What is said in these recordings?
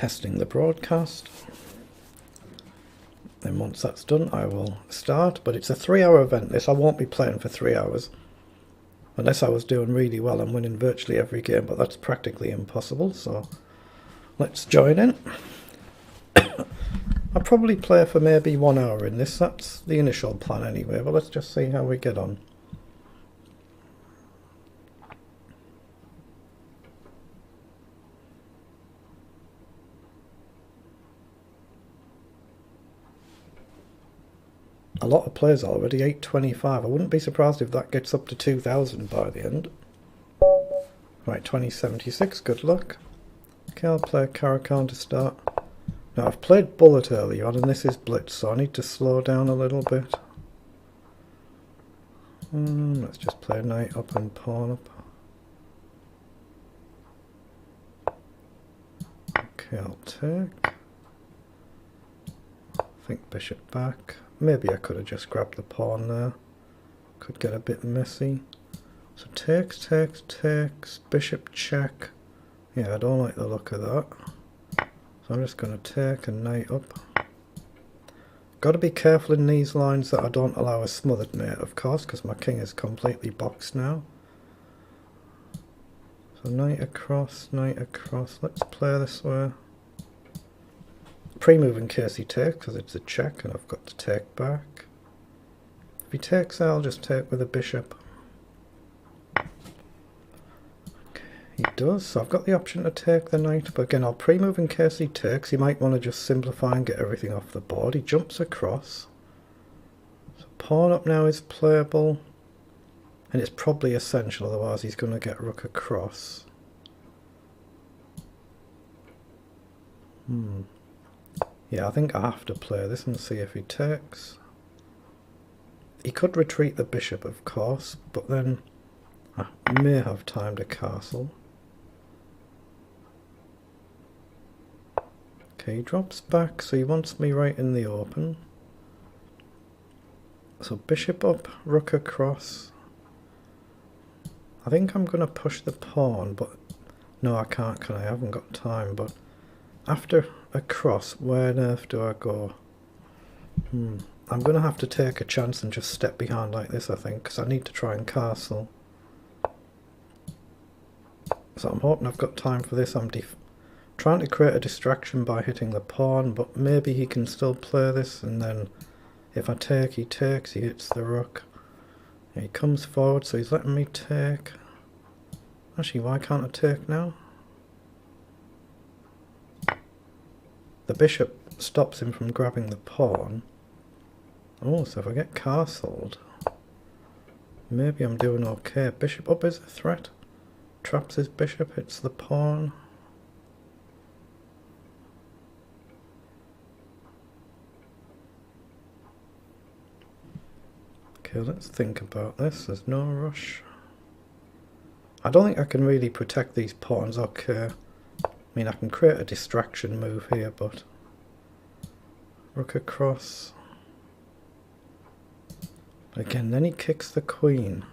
testing the broadcast. Then once that's done, I will start. But it's a 3-hour event. This I won't be playing for 3 hours. Unless I was doing really well and winning virtually every game, but that's practically impossible. So let's join in. I'll probably play for maybe 1 hour in this. That's the initial plan anyway, but let's just see how we get on. A lot of players already, 825. I wouldn't be surprised if that gets up to 2,000 by the end. Right, 2076, good luck. Okay, I'll play Caracan to start. Now, I've played Bullet earlier on, and this is Blitz, so I need to slow down a little bit. Let's just play Knight up and Pawn up. Okay, I'll take. I think Bishop back. Maybe I could have just grabbed the pawn there. Could get a bit messy. So takes, bishop check. Yeah, I don't like the look of that. So I'm just going to take and knight up. Got to be careful in these lines that I don't allow a smothered mate, of course, because my king is completely boxed now. So knight across, let's play this way. Pre-move in case he takes, because it's a check and I've got to take back. If he takes, I'll just take with a bishop. Okay, he does, so I've got the option to take the knight, but again I'll pre-move in case he takes. He might want to just simplify and get everything off the board. He jumps across. So pawn up now is playable, and it's probably essential, otherwise he's going to get rook across. Yeah, I think I have to play this and see if he takes. He could retreat the bishop, of course, but then I may have time to castle. Okay, he drops back, so he wants me right in the open. So bishop up, rook across. I think I'm going to push the pawn, but no, I can't, can I? I haven't got time, but after across, where on earth do I go? I'm going to have to take a chance and just step behind like this, I think, because I need to try and castle. So I'm hoping I've got time for this. I'm trying to create a distraction by hitting the pawn, but maybe he can still play this, and then if I take, he takes, he hits the rook. He comes forward, so he's letting me take. Actually, why can't I take now? The bishop stops him from grabbing the pawn. Oh, so if I get castled, maybe I'm doing okay. Bishop up is a threat. Traps his bishop, hits the pawn. Okay, let's think about this. There's no rush. I don't think I can really protect these pawns. Okay. I mean, I can create a distraction move here, but rook across. Again, then he kicks the queen.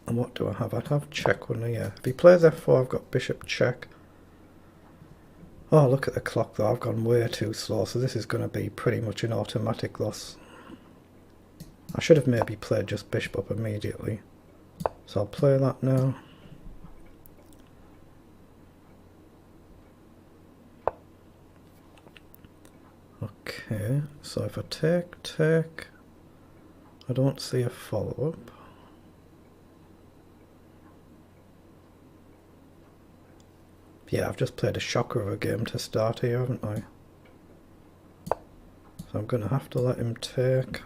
And what do I have? I'd have check, wouldn't I? Yeah. If he plays f4, I've got bishop check. Oh, look at the clock though. I've gone way too slow, so this is going to be pretty much an automatic loss. I should have maybe played just bishop up immediately. So I'll play that now. Okay, so if I take, I don't see a follow-up. Yeah, I've just played a shocker of a game to start here, haven't I? So I'm going to have to let him take.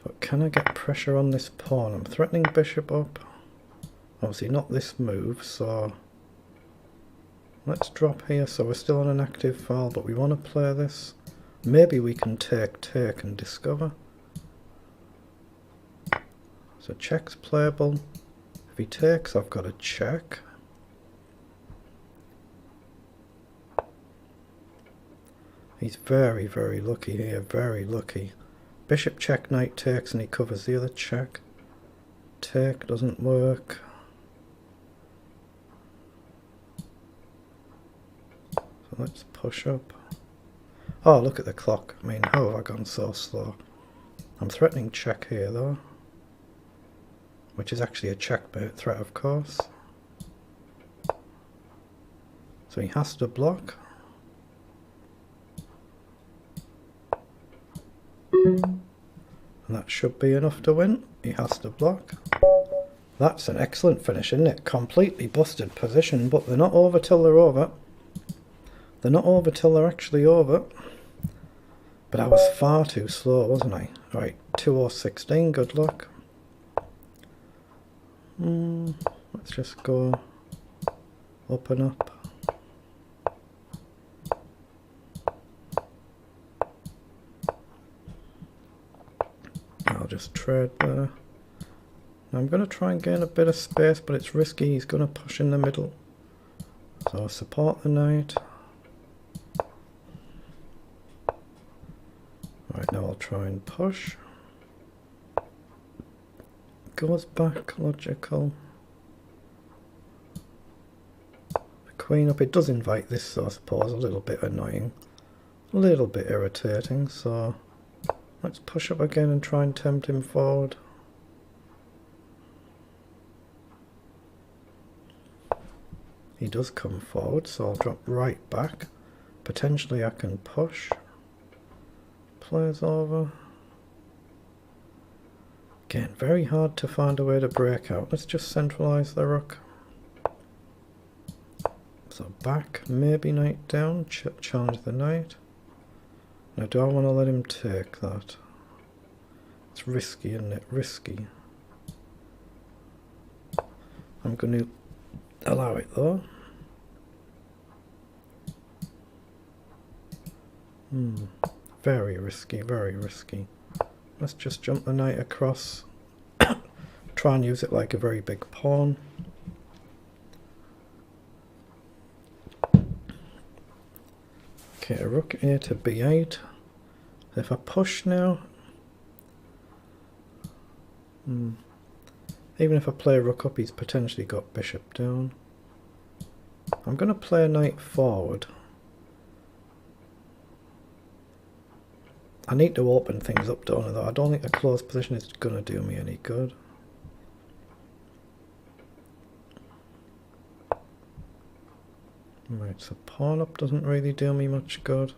But can I get pressure on this pawn? I'm threatening bishop up. Obviously not this move, so let's drop here. So we're still on an active file, but we want to play this. Maybe we can take and discover. So check's playable. If he takes, I've got a check. He's very, very lucky here, very lucky. Bishop check, knight takes, and he covers the other check. Take doesn't work. let's push up. Oh, look at the clock. I mean, how have I gone so slow? I'm threatening check here though, which is actually a checkmate threat, of course. So he has to block. And that should be enough to win. He has to block. That's an excellent finish, isn't it? Completely busted position, but they're not over till they're over. They're not over till they're actually over. But I was far too slow, wasn't I? Right, 2016, good luck. Let's just go up and up. I'll just trade there. Now I'm going to try and gain a bit of space, but it's risky. He's going to push in the middle. So I'll support the knight. Right, now I'll try and push. Goes back, logical. The queen up, it does invite this, so I suppose, a little bit annoying. A little bit irritating, so let's push up again and try and tempt him forward. He does come forward, so I'll drop right back. Potentially I can push. Plays over. Again, very hard to find a way to break out. Let's just centralise the rook. So back, maybe knight down, challenge the knight. Now do I want to let him take that? It's risky, isn't it? Risky. I'm going to allow it though. Very risky, very risky. Let's just jump the knight across. Try and use it like a very big pawn. Okay, rook A to B8. If I push now, even if I play rook up, he's potentially got bishop down. I'm going to play a knight forward. I need to open things up, don't I, though? I don't think a closed position is going to do me any good. Right, so pawn up doesn't really do me much good.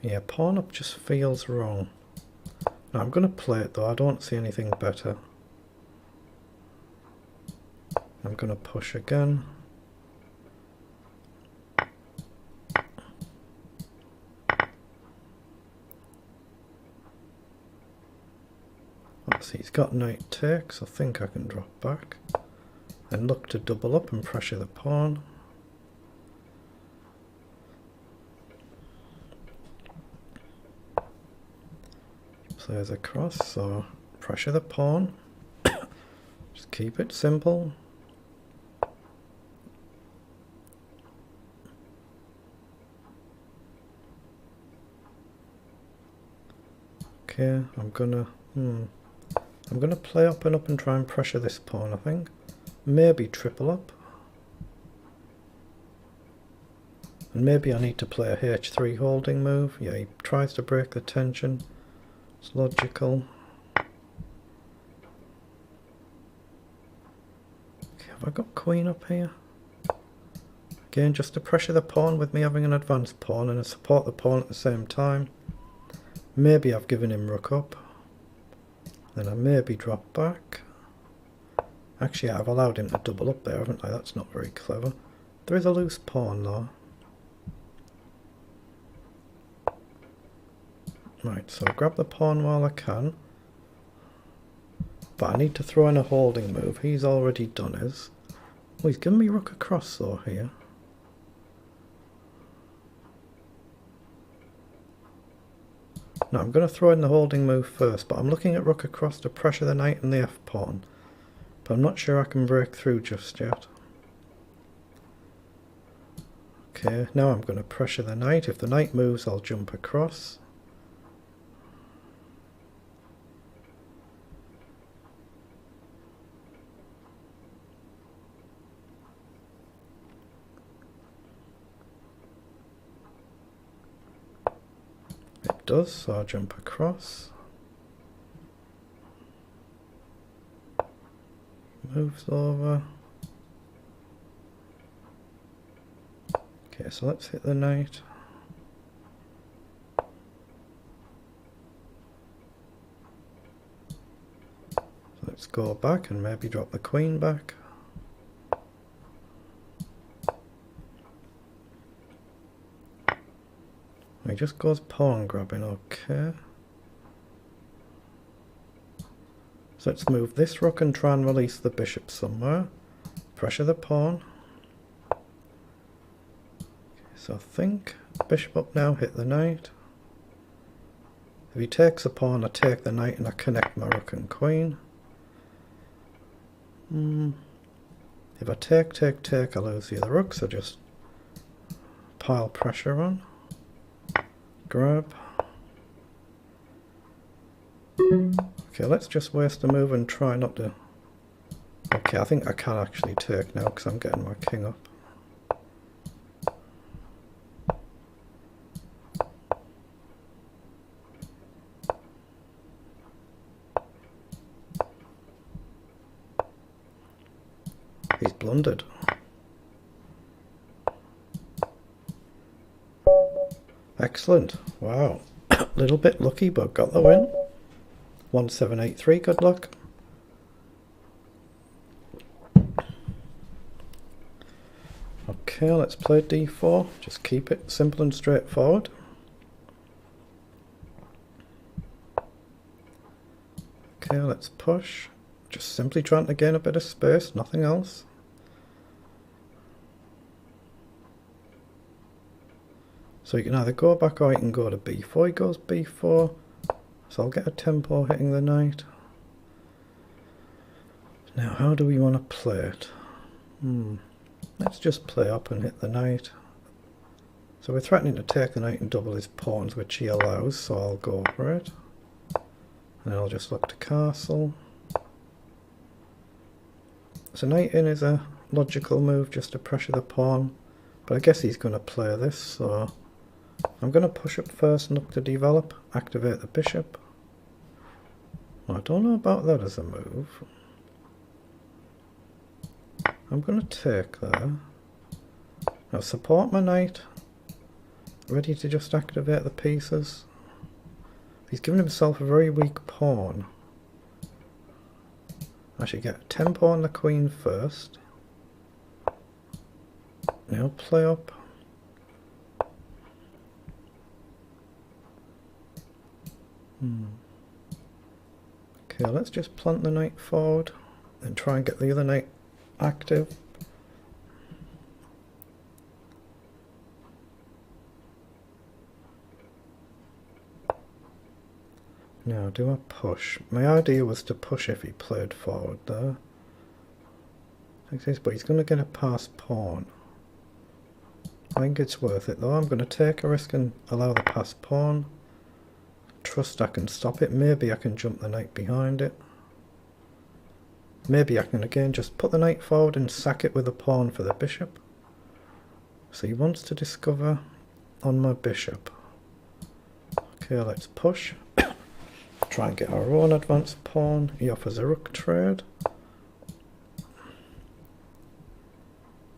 Yeah, pawn up just feels wrong. Now I'm going to play it though, I don't see anything better. I'm going to push again. He's got knight takes. I think I can drop back and look to double up and pressure the pawn. Plays across, so pressure the pawn. Just keep it simple. Okay, I'm gonna play up and try and pressure this pawn, I think. Maybe triple up. And maybe I need to play a h3 holding move. Yeah, he tries to break the tension. It's logical. Okay, have I got queen up here? Again, just to pressure the pawn with me having an advanced pawn and support the pawn at the same time. Maybe I've given him rook up. Then I maybe drop back. Actually, I've allowed him to double up there, haven't I? That's not very clever. There is a loose pawn though. Right, so I'll grab the pawn while I can. But I need to throw in a holding move. He's already done his. Oh, he's given me rook across though here. No, I'm going to throw in the holding move first, but I'm looking at rook across to pressure the knight and the f-pawn. But I'm not sure I can break through just yet. Okay, now I'm going to pressure the knight. If the knight moves, I'll jump across. does, so I'll jump across. Moves over. Okay, so let's hit the knight. Let's go back and maybe drop the queen back. He just goes pawn grabbing, okay. So let's move this rook and try and release the bishop somewhere. Pressure the pawn. Okay, so I think bishop up now, hit the knight. If he takes a pawn, I take the knight and I connect my rook and queen. If I take, I lose the other rook, so just pile pressure on. Grab. Okay, let's just waste a move and try not to... Okay, I think I can actually take now because I'm getting my king up. He's blundered. Excellent. Wow. Little bit lucky, but got the win. 1783, good luck. Okay, let's play d4. Just keep it simple and straightforward. Okay, let's push. Just simply trying to gain a bit of space, nothing else. So you can either go back or you can go to b4. He goes b4. So I'll get a tempo hitting the knight. Now how do we want to play it? Let's just play up and hit the knight. So we're threatening to take the knight and double his pawns, which he allows, so I'll go for it. And I'll just look to castle. So knight in is a logical move just to pressure the pawn. But I guess he's going to play this, so I'm going to push up first and look to develop, activate the bishop. Well, I don't know about that as a move. I'm going to take there. Now support my knight, ready to just activate the pieces. He's given himself a very weak pawn. I should get a tempo on the queen first. Now play up. Okay, let's just plant the knight forward and try and get the other knight active. Now, do I push? My idea was to push if he played forward there. Like this, but he's going to get a passed pawn. I think it's worth it though. I'm going to take a risk and allow the passed pawn. Trust I can stop it. Maybe I can jump the knight behind it. Maybe I can again just put the knight forward and sack it with a pawn for the bishop. So he wants to discover on my bishop. Okay, let's push. Try and get our own advanced pawn. He offers a rook trade.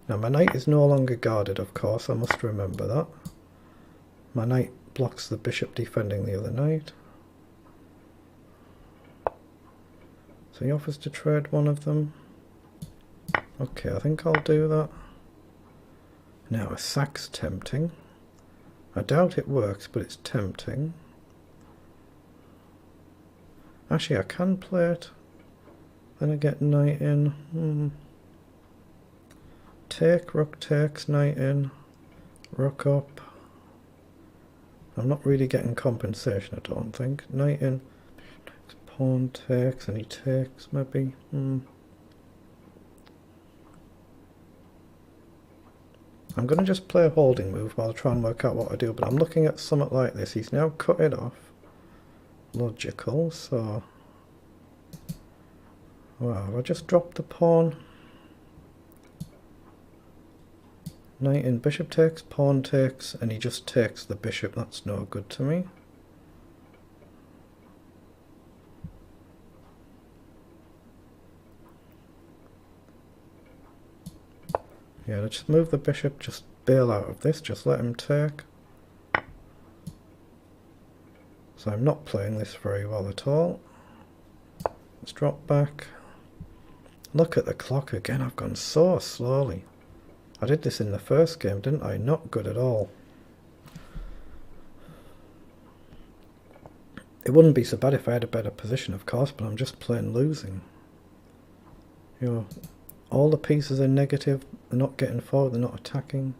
Now my knight is no longer guarded, of course, I must remember that. My knight blocks the bishop defending the other knight. So he offers to trade one of them. Okay, I think I'll do that. Now a sack's tempting. I doubt it works, but it's tempting. Actually, I can play it. Then I get knight in. Take, rook takes, knight in, rook up. I'm not really getting compensation, I don't think. Knight in, pawn takes, and he takes, maybe. I'm going to just play a holding move while I try and work out what I do, but I'm looking at something like this. He's now cut it off. Logical, so... Wow, I just dropped the pawn. Knight in, bishop takes, pawn takes, and he just takes the bishop. That's no good to me. Yeah, let's just move the bishop, just bail out of this, just let him take. So I'm not playing this very well at all. Let's drop back. Look at the clock again, I've gone so slowly. I did this in the first game, didn't I? Not good at all. It wouldn't be so bad if I had a better position, of course, but I'm just plain losing. You know, all the pieces are negative, they're not getting forward, they're not attacking.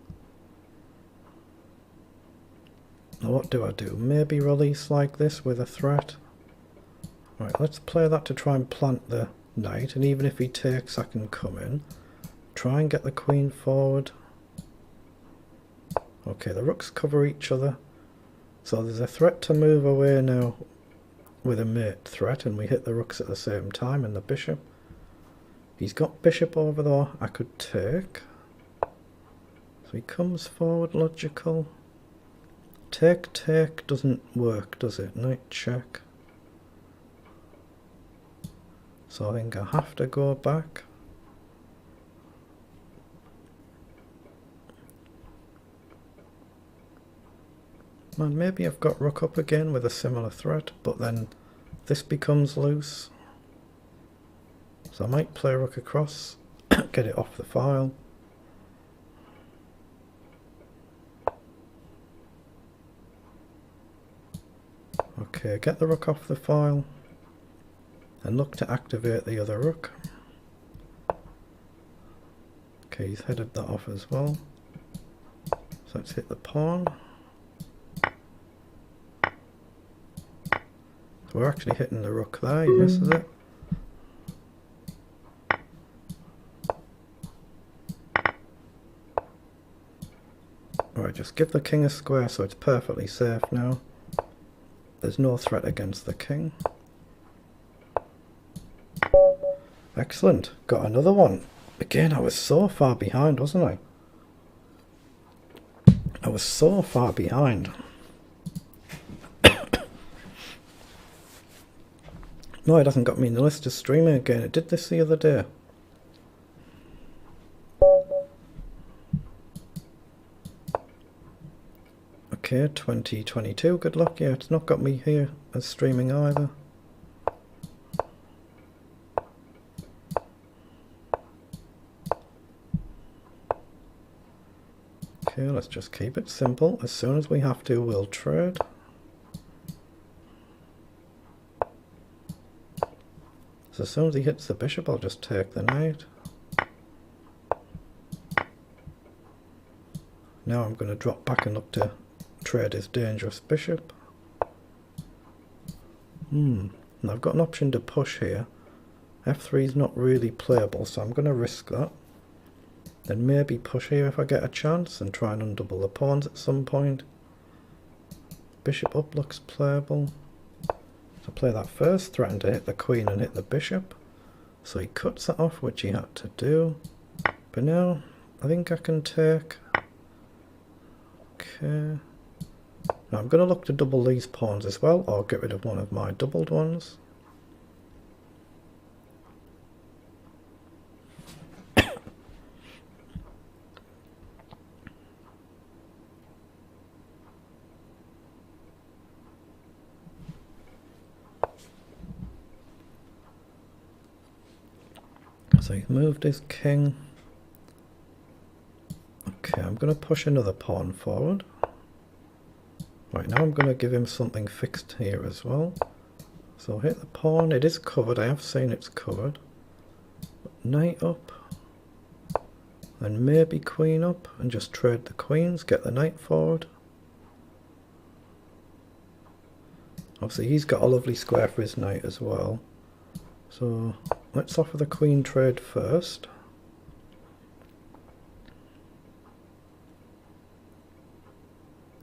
Now what do I do? Maybe release like this with a threat. Right, let's play that to try and plant the knight, and even if he takes I can come in. Try and get the queen forward. Okay, the rooks cover each other. So there's a threat to move away now with a mate threat, and we hit the rooks at the same time, and the bishop. He's got bishop over there, I could take. So he comes forward, logical. Take, take doesn't work, does it? Knight check. So I think I have to go back. And maybe I've got rook up again with a similar threat, but then this becomes loose. So I might play rook across, get it off the file. Okay, get the rook off the file and look to activate the other rook. Okay, he's headed that off as well. So let's hit the pawn. So we're actually hitting the rook there, he misses it. Alright, just give the king a square so it's perfectly safe now. There's no threat against the king. Excellent, got another one. Again, I was so far behind, wasn't I? I was so far behind. No, it hasn't got me in the list of streaming again. It did this the other day. Okay, 2022, good luck. Yeah, it's not got me here as streaming either. Okay, let's just keep it simple. As soon as we have to, we'll trade. So as soon as he hits the bishop, I'll just take the knight. Now I'm going to drop back and look to trade his dangerous bishop. And I've got an option to push here. F3 is not really playable, so I'm going to risk that. Then maybe push here if I get a chance and try and undouble the pawns at some point. Bishop up looks playable. So play that first, threaten to hit the queen and hit the bishop. So he cuts that off, which he had to do. But now I think I can take. Okay. Now I'm going to look to double these pawns as well, or get rid of one of my doubled ones. So he's moved his king. Okay, I'm going to push another pawn forward. Right, now I'm going to give him something fixed here as well. So hit the pawn. It is covered. I have seen it's covered. Knight up. And maybe queen up. And just trade the queens. Get the knight forward. Obviously he's got a lovely square for his knight as well. So let's offer the queen trade first.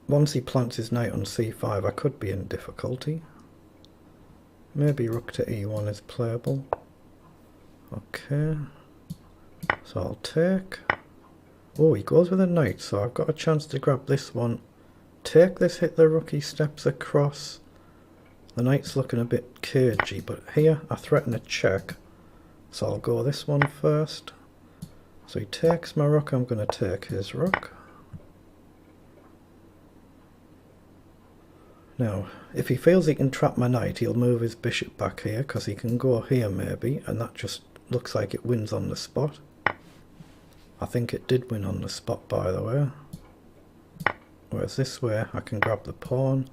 Once he plants his knight on c5, I could be in difficulty. Maybe rook to e1 is playable. Okay. So I'll take. Oh, he goes with a knight, so I've got a chance to grab this one. Take this, hit the rook, he steps across. The knight's looking a bit cagey, but here I threaten a check. So I'll go this one first. So he takes my rook, I'm going to take his rook. Now, if he feels he can trap my knight, he'll move his bishop back here, because he can go here maybe, and that just looks like it wins on the spot. I think it did win on the spot, by the way. Whereas this way, I can grab the pawn.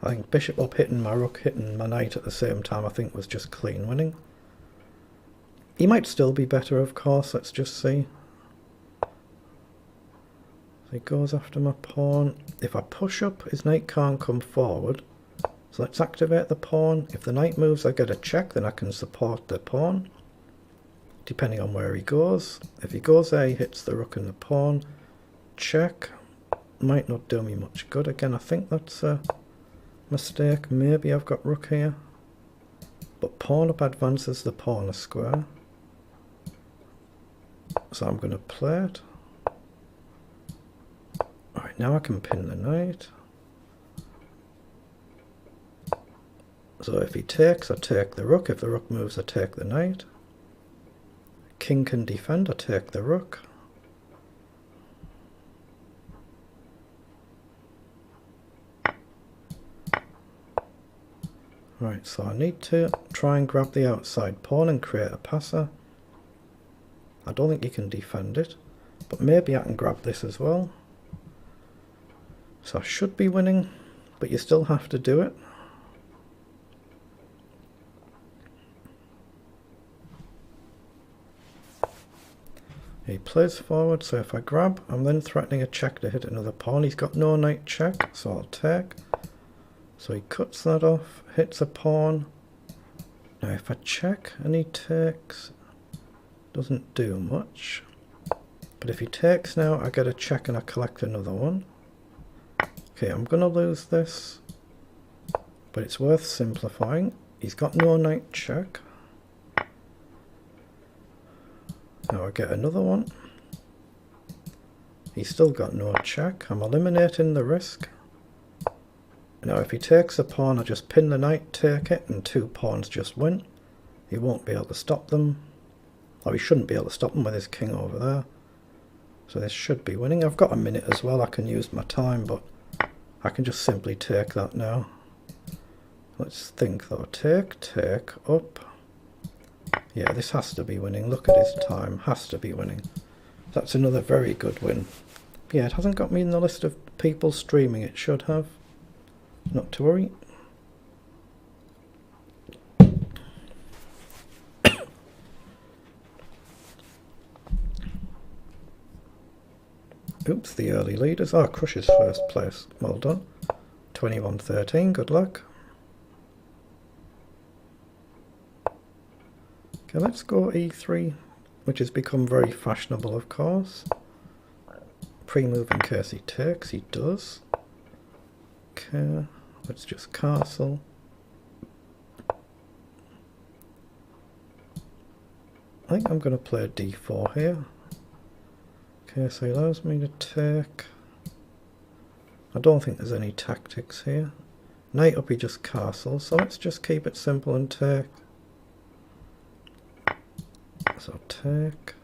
I think bishop up hitting my rook, hitting my knight at the same time, I think was just clean winning. He might still be better, of course, let's just see. So he goes after my pawn. If I push up, his knight can't come forward. So let's activate the pawn. If the knight moves, I get a check, then I can support the pawn, depending on where he goes. If he goes there, he hits the rook and the pawn. Check. Might not do me much good. Again, I think that's a mistake. Maybe I've got rook here. But pawn up advances the pawn a square. So I'm going to play it. Alright, now I can pin the knight. So if he takes, I take the rook. If the rook moves, I take the knight. King can defend, I take the rook. Right, so I need to try and grab the outside pawn and create a passer. I don't think you can defend it, but maybe I can grab this as well. So I should be winning, but you still have to do it. He plays forward, so if I grab, I'm then threatening a check to hit another pawn. He's got no knight check, so I'll take. So he cuts that off, hits a pawn. Now if I check and he takes, doesn't do much. But if he takes now, I get a check and I collect another one. Okay, I'm going to lose this, but it's worth simplifying. He's got no knight check. Now I get another one. He's still got no check. I'm eliminating the risk. Now if he takes a pawn, I just pin the knight, take it, and two pawns just win. He won't be able to stop them. Or he shouldn't be able to stop them with his king over there. So this should be winning. I've got a minute as well, I can use my time, but I can just simply take that now. Let's think though. Take, up. Yeah, this has to be winning. Look at his time. Has to be winning. That's another very good win. Yeah, it hasn't got me in the list of people streaming. It should have. Not to worry. Oops, the early leaders. Oh, Crush's first place. Well done. 21-13. Good luck. Okay, let's go e3, which has become very fashionable, of course. Pre-move in case he takes. He does. Okay, let's just castle. I think I'm going to play d4 here. Okay, so he allows me to take. I don't think there's any tactics here. Knight up, he just castles, so let's just keep it simple and take. So take.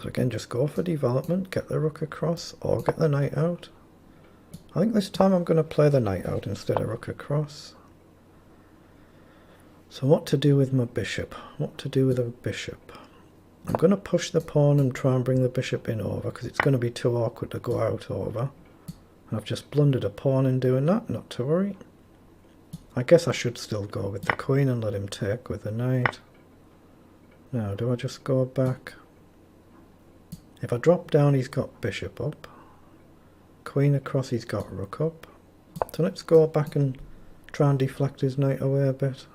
So again, just go for development, get the rook across, or get the knight out. I think this time I'm going to play the knight out instead of rook across. So what to do with my bishop? What to do with a bishop? I'm going to push the pawn and try and bring the bishop in over, because it's going to be too awkward to go out over. And I've just blundered a pawn in doing that, not to worry. I guess I should still go with the queen and let him take with the knight. Now, do I just go back? If I drop down, he's got bishop up. Queen across, he's got rook up. So let's go back and try and deflect his knight away a bit.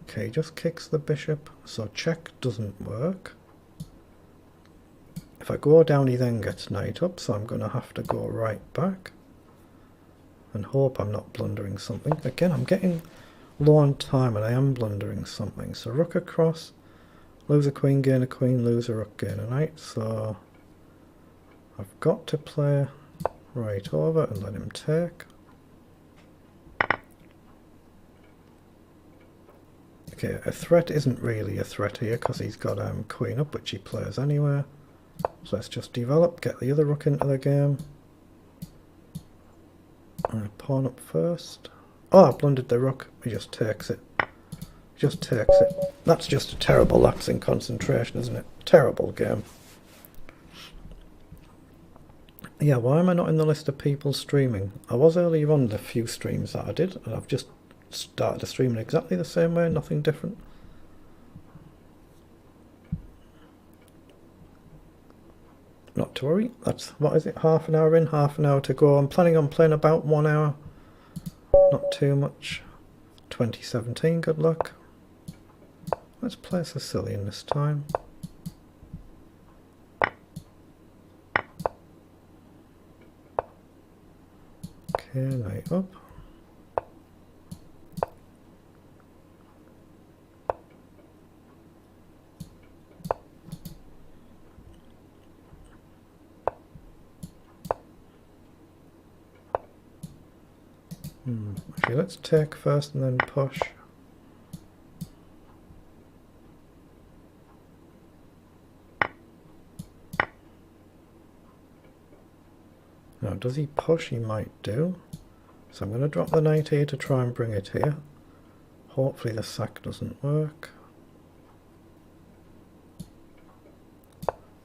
Okay, he just kicks the bishop, so check doesn't work. If I go down, he then gets knight up, so I'm going to have to go right back. And hope I'm not blundering something. Again, I'm getting low on time and I am blundering something. So rook across, lose a queen, gain a queen, lose a rook, gain a knight. So I've got to play right over and let him take. Okay, a threat isn't really a threat here because he's got queen up, which he plays anyway. So let's just develop, get the other rook into the game. Pawn up first. Oh, I blundered the rook. He just takes it. He just takes it. That's just a terrible lapse in concentration, isn't it? Terrible game. Yeah, why am I not in the list of people streaming? I was earlier on the few streams that I did, and I've just started to stream in exactly the same way, nothing different. Not to worry, that's, what is it, half an hour in, half an hour to go. I'm planning on playing about 1 hour, not too much. 2017, good luck. Let's play Sicilian this time. Okay, knight up. Okay, let's take first and then push. Now, does he push? He might do. So I'm going to drop the knight here to try and bring it here. Hopefully the sack doesn't work.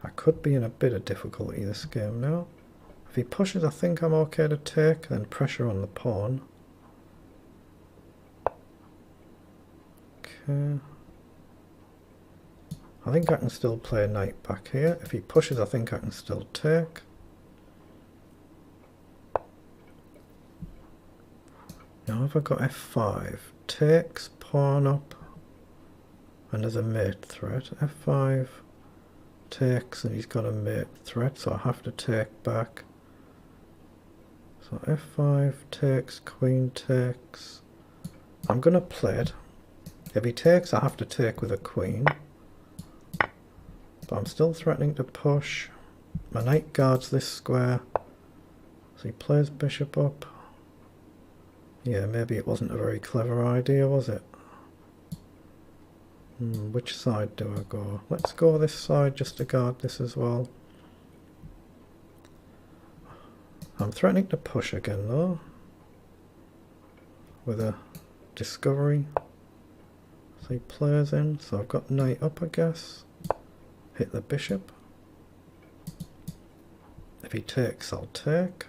I could be in a bit of difficulty this game now. If he pushes, I think I'm okay to take, then pressure on the pawn. Okay. I think I can still play knight back here. If he pushes, I think I can still take. Now have I got f5? Takes, pawn up, and there's a mate threat. f5 takes, and he's got a mate threat, so I have to take back. So f5 takes, queen takes. I'm going to play it. If he takes, I have to take with a queen. But I'm still threatening to push. My knight guards this square. So he plays bishop up. Yeah, maybe it wasn't a very clever idea, was it? Which side do I go? Let's go this side just to guard this as well. I'm threatening to push again though. With a discovery. So he plays in, so I've got knight up, I guess. Hit the bishop. If he takes, I'll take.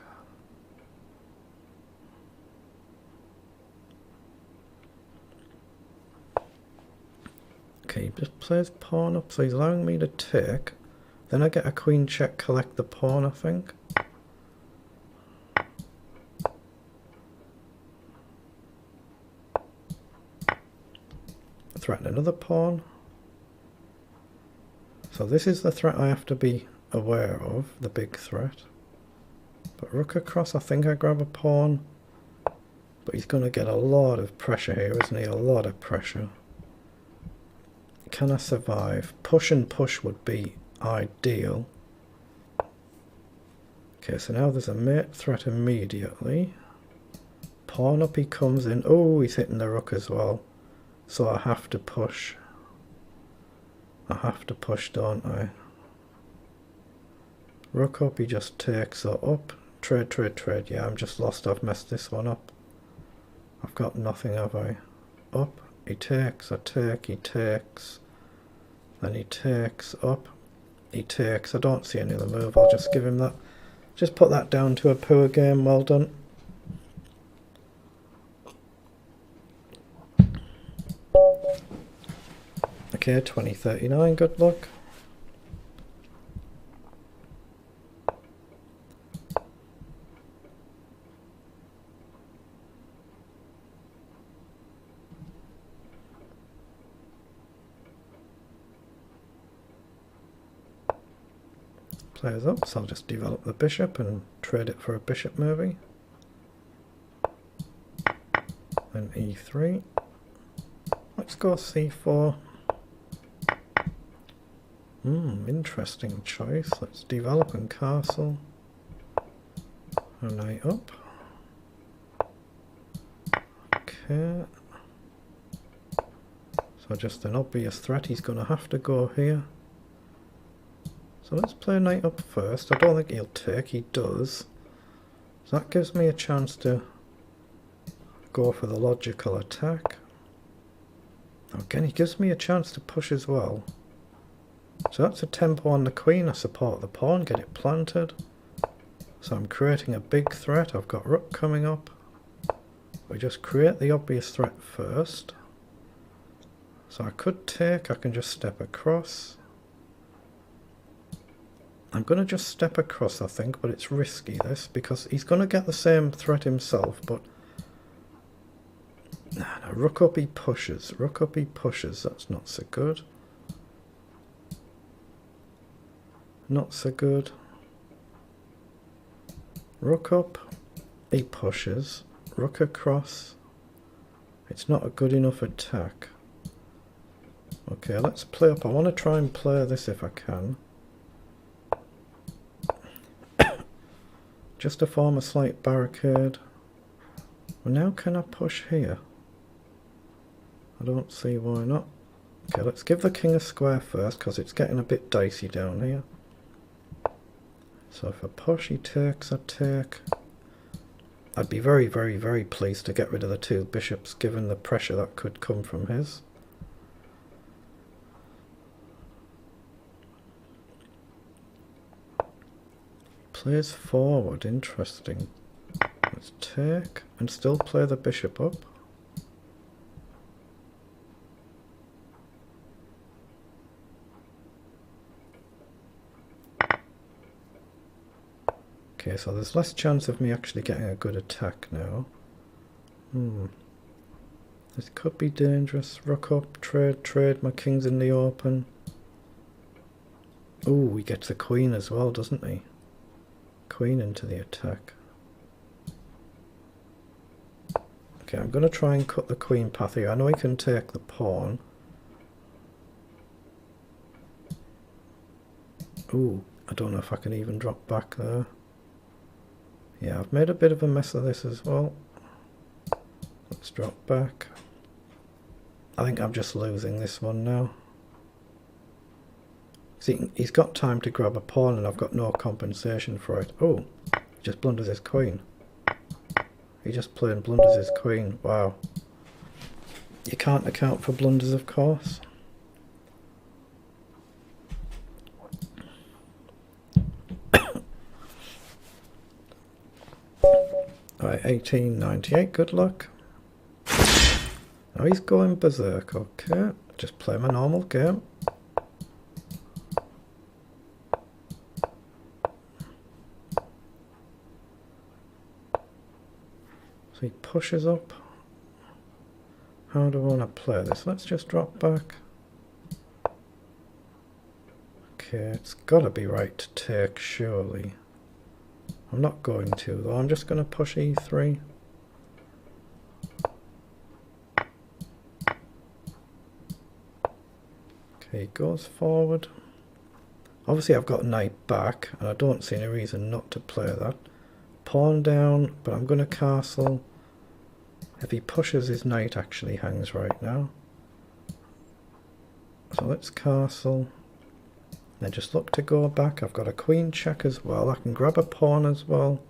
Okay, he just plays pawn up, so he's allowing me to take. Then I get a queen check, collect the pawn, I think. Threaten another pawn. So this is the threat I have to be aware of, the big threat. But rook across, I think I grab a pawn. But he's going to get a lot of pressure here, isn't he? A lot of pressure. Can I survive? Push and push would be ideal. Okay, so now there's a mate threat immediately. Pawn up, he comes in. Oh, he's hitting the rook as well. So I have to push. I have to push, don't I? Rook up, he just takes. So up. Trade, trade, trade. Yeah, I'm just lost. I've messed this one up. I've got nothing, have I? Up. He takes. I take. He takes. Then he takes. Up. He takes. I don't see any other move. I'll just give him that. Just put that down to a poor game. Well done. Okay, 2039, good luck. Players up, so I'll just develop the bishop and trade it for a bishop maybe. Then e3. Let's go c4. Interesting choice. Let's develop and castle. A knight up. Okay. for just an obvious threat. He's going to have to go here. So let's play knight up first. I don't think he'll take. He does. So that gives me a chance to go for the logical attack. Again, he gives me a chance to push as well. So that's a tempo on the queen. I support the pawn, get it planted. So I'm creating a big threat. I've got rook coming up. We just create the obvious threat first. So I could take, I can just step across. I'm going to just step across, I think, but it's risky this, because he's going to get the same threat himself, but... No, rook up he pushes, rook up he pushes, that's not so good. Not so good. Rook up, he pushes, rook across. It's not a good enough attack. Okay, let's play up. I want to try and play this if I can. Just to form a slight barricade. Well, now can I push here? I don't see why not. Okay, let's give the king a square first, because it's getting a bit dicey down here. So if I push, he takes, I take. I'd be very, very, very pleased to get rid of the two bishops, given the pressure that could come from his. Plays forward, interesting. Let's take and still play the bishop up. Okay, so there's less chance of me actually getting a good attack now. This could be dangerous. Rook up, trade, my king's in the open. Ooh, he gets a queen as well, doesn't he? Queen into the attack. Okay, I'm going to try and cut the queen path here. I know he can take the pawn. Ooh, I don't know if I can even drop back there. Yeah, I've made a bit of a mess of this as well. Let's drop back. I think I'm just losing this one now. See, he's got time to grab a pawn and I've got no compensation for it. Oh, he just blunders his queen. He just plain blunders his queen. Wow. You can't account for blunders, of course. Right, 1898, good luck. Now he's going berserk, okay. Just play my normal game. So he pushes up. How do I want to play this? Let's just drop back. Okay, it's got to be right to take, surely. I'm not going to, though. I'm just going to push e3. Okay, he goes forward. Obviously, I've got knight back, and I don't see any reason not to play that. Pawn down, but I'm going to castle. If he pushes, his knight actually hangs right now. So let's castle. Then just look to go back. I've got a queen check as well. I can grab a pawn as well.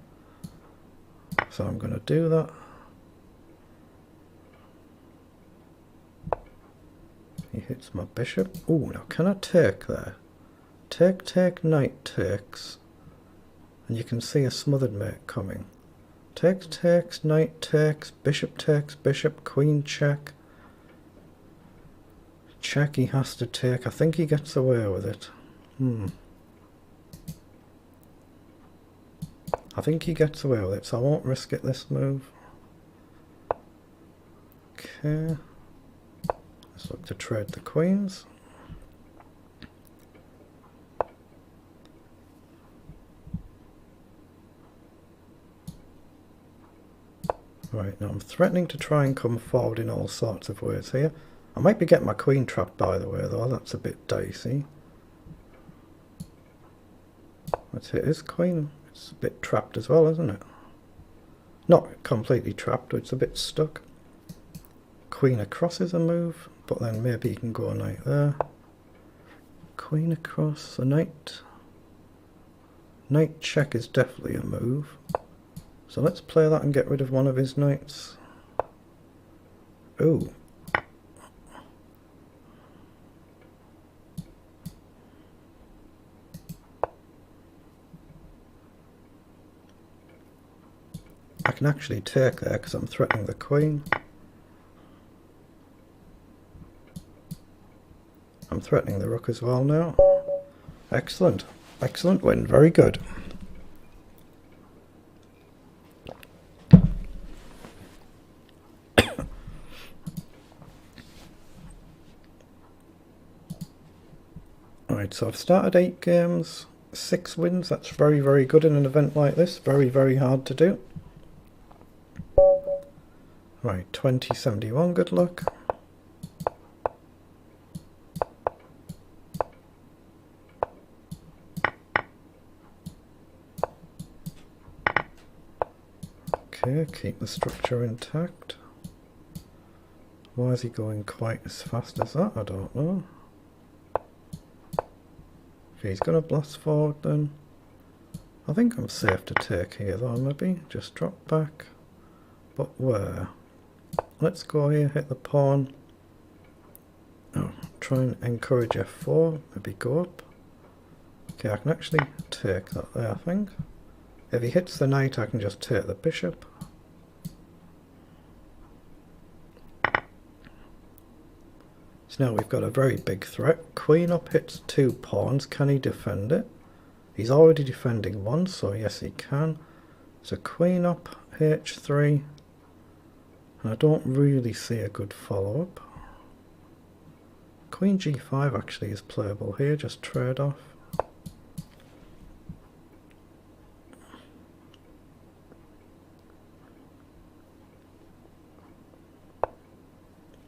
So I'm going to do that. He hits my bishop. Ooh, now can I take there? Take, knight takes. And you can see a smothered mate coming. Takes, knight takes, bishop, queen check. Check he has to take. I think he gets away with it. I think he gets away with it, so I won't risk it this move. Okay. Let's look to trade the queens. Right, now I'm threatening to try and come forward in all sorts of ways here. I might be getting my queen trapped, by the way, though. That's a bit dicey. Let's hit his queen. It's a bit trapped as well, isn't it? Not completely trapped, it's a bit stuck. Queen across is a move, but then maybe he can go a knight there. Queen across, a knight. Knight check is definitely a move. So let's play that and get rid of one of his knights. Ooh. I can actually take there because I'm threatening the queen. I'm threatening the rook as well now. Excellent. Excellent win. Very good. Right, so I've started 8 games, 6 wins. That's very, very good in an event like this. Very, very hard to do. Right, 2071, good luck. Okay, keep the structure intact. Why is he going quite as fast as that? I don't know. Okay, he's going to blast forward then. I think I'm safe to take here though, maybe. Just drop back. But where? Let's go here, hit the pawn. Oh, try and encourage f4, maybe go up. Okay, I can actually take that there, I think. If he hits the knight, I can just take the bishop. So now we've got a very big threat. Queen up hits 2 pawns. Can he defend it? He's already defending 1, so yes he can. So queen up, h3. And I don't really see a good follow-up. Queen g5 actually is playable here, just trade off.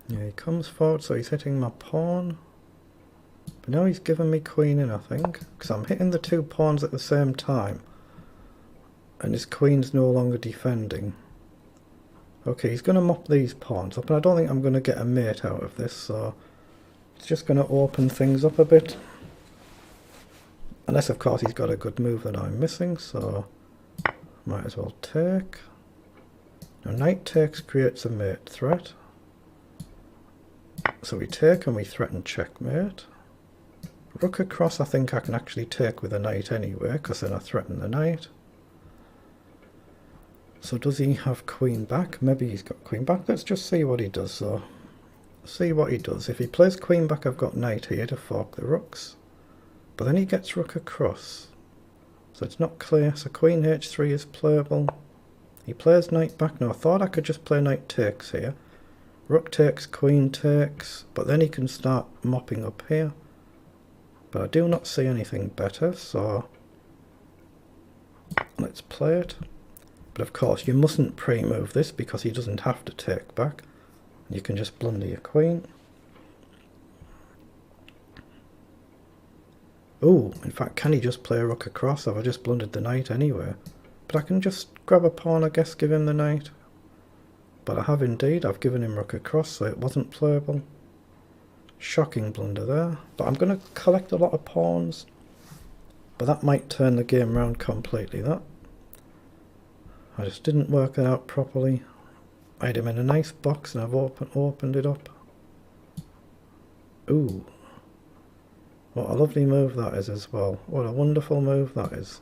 Yeah, he comes forward, so he's hitting my pawn. But now he's given me queen in, I think, because I'm hitting the 2 pawns at the same time. And his queen's no longer defending. Okay, he's going to mop these pawns up, and I don't think I'm going to get a mate out of this, so it's just going to open things up a bit. Unless, of course, he's got a good move that I'm missing, so might as well take. Now, knight takes creates a mate threat. So we take and we threaten checkmate. Rook across, I think I can actually take with a knight anyway, because then I threaten the knight. So does he have queen back? Maybe he's got queen back. Let's just see what he does. So see what he does. If he plays queen back, I've got knight here to fork the rooks. But then he gets rook across. So it's not clear. So queen h3 is playable. He plays knight back. Now I thought I could just play knight takes here. Rook takes, queen takes. But then he can start mopping up here. But I do not see anything better. So let's play it. But of course you mustn't pre-move this because he doesn't have to take back. You can just blunder your queen. Oh, in fact, can he just play a rook across? Have I just blundered the knight anyway? But I can just grab a pawn, I guess, give him the knight. But I have indeed, I've given him rook across, so it wasn't playable. Shocking blunder there. But I'm going to collect a lot of pawns. But that might turn the game round completely, that. I just didn't work that out properly. I had him in a nice box and I've opened it up. Ooh. What a lovely move that is as well. What a wonderful move that is.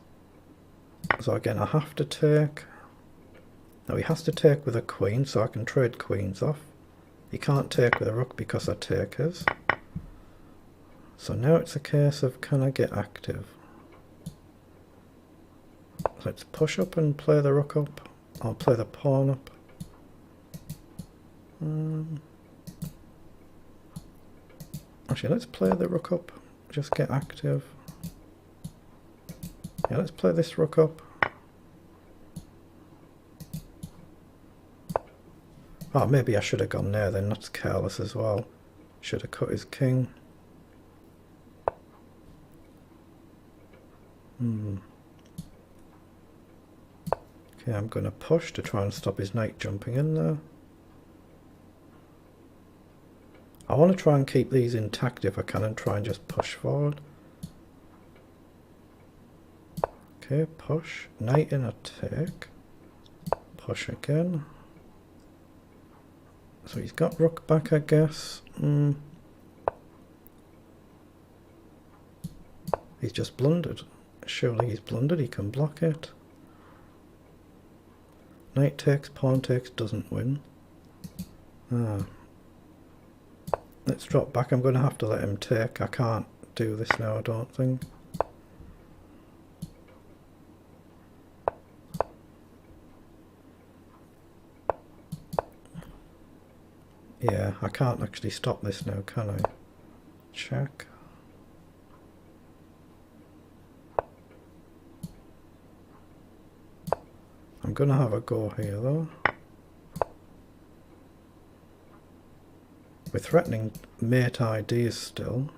So again, I have to take. Now he has to take with a queen, so I can trade queens off. He can't take with a rook because I take his. So now it's a case of, can I get active? Let's push up and play the rook up. I'll play the pawn up. Actually, let's play the rook up. Just get active. Yeah, let's play this rook up. Oh, maybe I should have gone there then. That's careless as well. Should have cut his king. Okay, I'm going to push to try and stop his knight jumping in there. I want to try and keep these intact if I can and try and just push forward. Okay, push. Knight in a take. Push again. So he's got rook back, I guess. He's just blundered. Surely he's blundered, he can block it. Knight takes, pawn takes, doesn't win. Let's drop back. I'm going to have to let him take. I can't do this now, I don't think. Yeah, I can't actually stop this now, can I? Check. I'm going to have a go here though. We're threatening mate IDs still.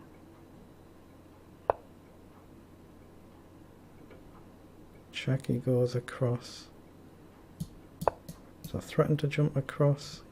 Check, he goes across. So I threaten to jump across.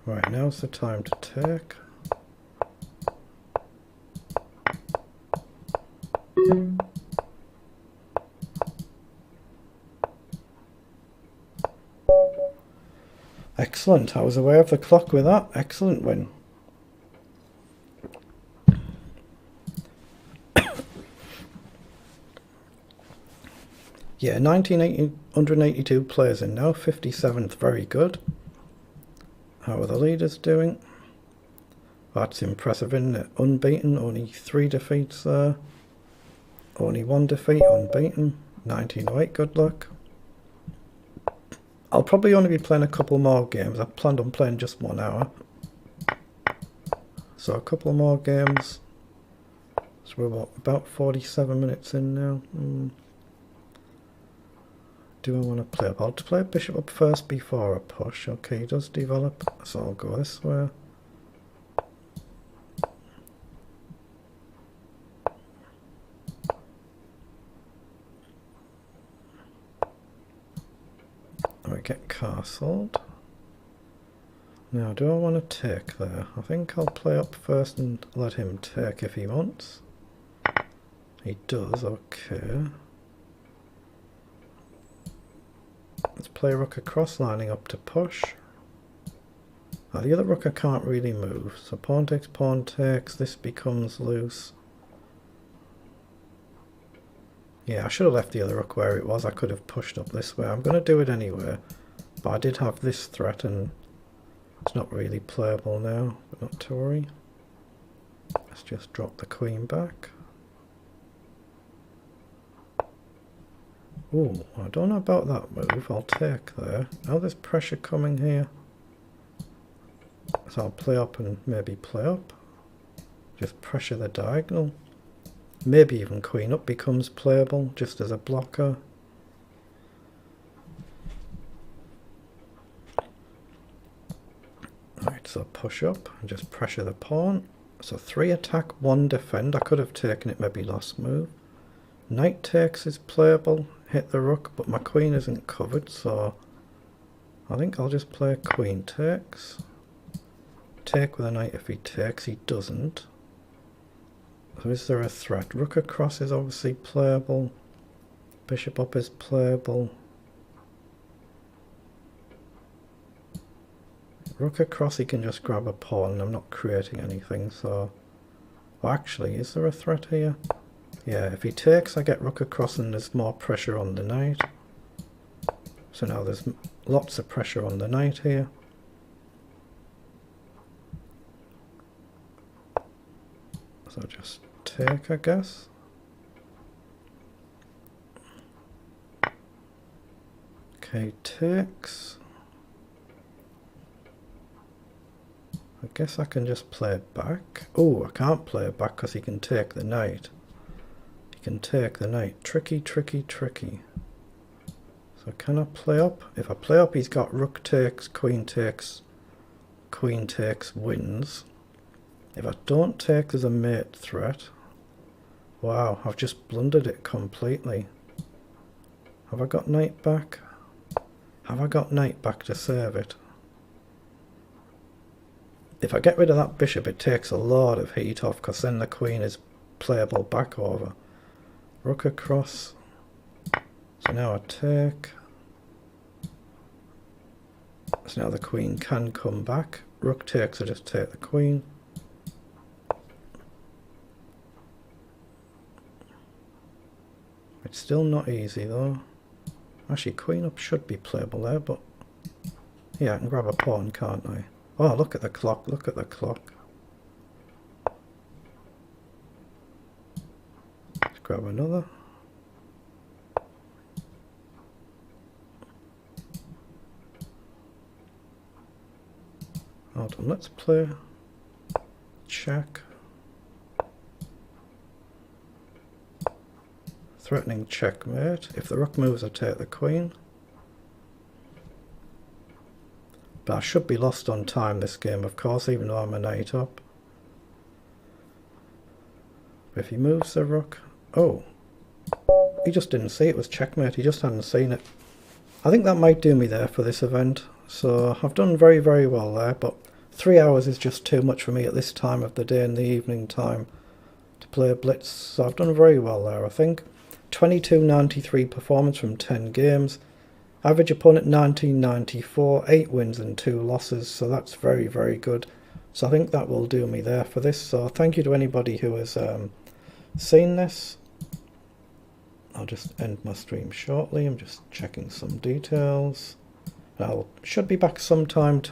Right, now's the time to take. Excellent, I was aware of the clock with that. Excellent win. Yeah, 182 players in now, 57th, very good. How are the leaders doing? That's impressive, isn't it? Unbeaten, only 3 defeats there. Only 1 defeat, unbeaten. 1908, good luck. I'll probably only be playing a couple more games. I planned on playing just 1 hour. So a couple more games. So we're about 47 minutes in now. Do I want to play up? I'll play bishop up first before I push. Okay, he does develop, so I'll go this way. I get castled. Now, do I want to take there? I think I'll play up first and let him take if he wants. He does, okay. Let's play rook across, lining up to push. Now the other rook I can't really move, so pawn takes, this becomes loose. Yeah, I should have left the other rook where it was. I could have pushed up this way. I'm going to do it anyway, but I did have this threat and it's not really playable now, but not to worry. Let's just drop the queen back. Oh, I don't know about that move. I'll take there. Now there's pressure coming here. So I'll play up and maybe play up. Just pressure the diagonal. Maybe even queen up becomes playable just as a blocker. Alright, so push up and just pressure the pawn. So 3 attack, 1 defend. I could have taken it, maybe lost move. Knight takes is playable. Hit the rook, but my queen isn't covered, so I think I'll just play queen takes. Take with a knight if he takes. He doesn't. So is there a threat? Rook across is obviously playable. Bishop up is playable. Rook across, he can just grab a pawn and I'm not creating anything, so... Oh, actually, is there a threat here? Yeah, if he takes, I get rook across and there's more pressure on the knight. So now there's lots of pressure on the knight here. So just take, I guess. Okay, takes. I guess I can just play it back. Oh, I can't play it back because he can take the knight. He can take the knight. Tricky, tricky, tricky. So can I play up? If I play up, he's got rook takes, queen takes, wins. If I don't take, there's a mate threat. Wow, I've just blundered it completely. Have I got knight back? Have I got knight back to save it? If I get rid of that bishop, it takes a lot of heat off, because then the queen is playable back over. Rook across. So now I take. So now the queen can come back. Rook takes, I just take the queen. It's still not easy though. Actually, queen up should be playable there, but yeah, I can grab a pawn, can't I? Oh, look at the clock, look at the clock. Let's grab another. Hold on, let's play check. Threatening checkmate. If the rook moves, I take the queen. But I should be lost on time this game, of course, even though I'm a knight up. But if he moves the rook... Oh! He just didn't see it was checkmate, he just hadn't seen it. I think that might do me there for this event. So I've done very, very well there, but 3 hours is just too much for me at this time of the day in the evening time to play Blitz. So I've done very well there, I think. 22.93 performance from 10 games. Average opponent 19.94, 8 wins and 2 losses, so that's very, very good. So I think that will do me there for this. So thank you to anybody who has seen this. I'll just end my stream shortly. I'm just checking some details. I should be back sometime